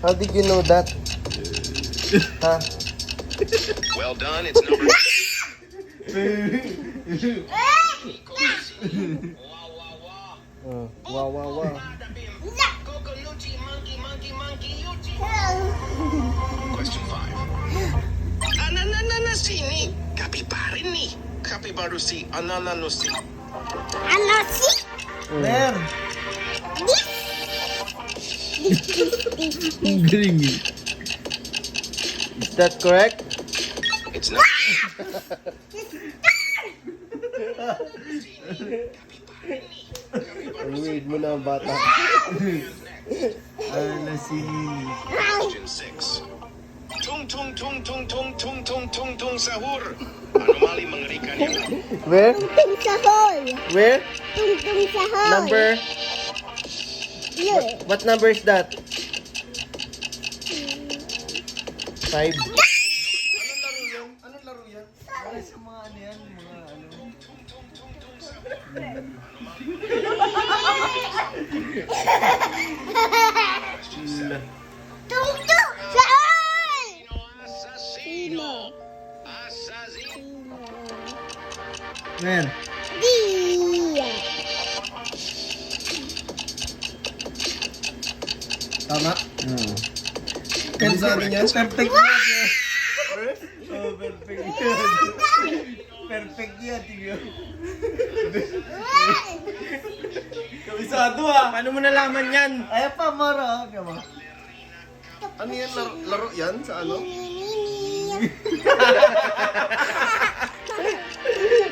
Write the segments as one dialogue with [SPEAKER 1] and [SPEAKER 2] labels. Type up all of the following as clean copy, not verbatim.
[SPEAKER 1] How did you know that? Ha?
[SPEAKER 2] Well done, it's number...
[SPEAKER 1] Wow, wow, wow.
[SPEAKER 2] Question 5. Sini? Kapibari ni. Kapibaru si ananano si.
[SPEAKER 3] Ano si?
[SPEAKER 4] Where? Ang galing eh.
[SPEAKER 1] Is that correct?
[SPEAKER 2] It's not.
[SPEAKER 1] Ang weird mo na ang bata.
[SPEAKER 4] Alasing.
[SPEAKER 2] Question 6. Tung tung tung tung tung tung tung tung tung sahur. Anomali mengerikan yang
[SPEAKER 1] Where?
[SPEAKER 3] Tung sahol.
[SPEAKER 1] Where?
[SPEAKER 3] Tung sahol.
[SPEAKER 1] Number?
[SPEAKER 3] Yun.
[SPEAKER 1] What number is that? 5.
[SPEAKER 4] Anong laro yan? Para sa mga ano yan, mga ano.
[SPEAKER 3] Tung sahol.
[SPEAKER 2] assassino. Assassino.
[SPEAKER 4] Where?
[SPEAKER 3] Dia.
[SPEAKER 1] Tama?
[SPEAKER 4] Oo.
[SPEAKER 1] Ano sabi niya?
[SPEAKER 4] Perfect yan. Oh, perfect yan. Perfect yan, tingnan. Kabisado ah.
[SPEAKER 1] Paano mo nalaman yan?
[SPEAKER 4] Ayaw pa, Mara. Kama.
[SPEAKER 1] Ano yan? Laro yan? Sa ano?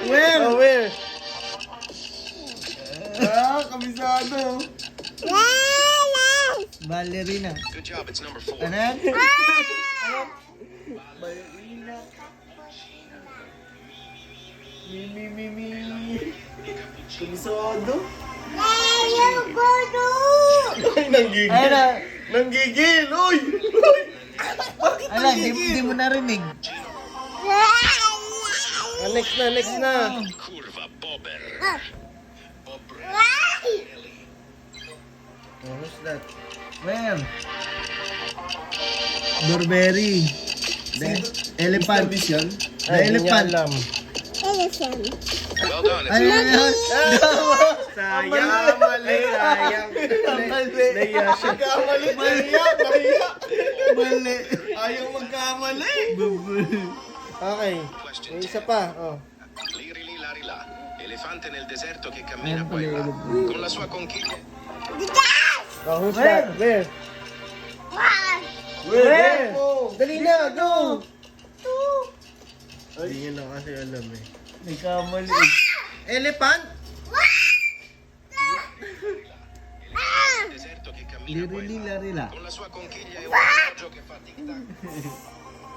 [SPEAKER 4] Where?
[SPEAKER 1] Oh, where?
[SPEAKER 4] Ah, kabisado.
[SPEAKER 3] Wala.
[SPEAKER 4] Ballerina.
[SPEAKER 2] Good job, it's number 4.
[SPEAKER 4] Ano yan? Ballerina. Mi. Kabisado.
[SPEAKER 3] Ayaw ko
[SPEAKER 1] Ay, nanggigil.
[SPEAKER 4] Ayun na.
[SPEAKER 1] Nanggigil! Uy! Uy! Bakit
[SPEAKER 4] Ala, di mo narinig.
[SPEAKER 1] Next na.
[SPEAKER 2] Kurva bobber. Bobber.
[SPEAKER 1] Oh, who's that?
[SPEAKER 4] Where? Burberry. The elephant.
[SPEAKER 1] yan?
[SPEAKER 4] The
[SPEAKER 1] Ay, hindi niya
[SPEAKER 4] elephant.
[SPEAKER 1] alam.
[SPEAKER 3] Elephant.
[SPEAKER 2] Well done, it's
[SPEAKER 4] Ay,
[SPEAKER 2] number...
[SPEAKER 1] Sayang, mali. Sayang. Naiya siya. Kamali. Mahiya.
[SPEAKER 4] Mali.
[SPEAKER 1] Ayaw magkamali.
[SPEAKER 4] Burberry.
[SPEAKER 1] Okay. May isa pa. Oh.
[SPEAKER 2] Lirili larila. Elefante nel deserto che cammina
[SPEAKER 4] Ayan
[SPEAKER 2] qua e
[SPEAKER 4] pala
[SPEAKER 2] là.
[SPEAKER 4] yung
[SPEAKER 2] Con la sua conchiglia.
[SPEAKER 1] Oh, who's
[SPEAKER 4] Where?
[SPEAKER 1] that? Where?
[SPEAKER 4] Where?
[SPEAKER 1] Dali na, go! Hindi niya lang kasi alam eh.
[SPEAKER 4] May kamali.
[SPEAKER 1] Elephant?
[SPEAKER 2] Deserto che cammina qua e là.
[SPEAKER 4] Lirili larila.
[SPEAKER 2] Con la sua conchiglia e un orologio che fa tic tac.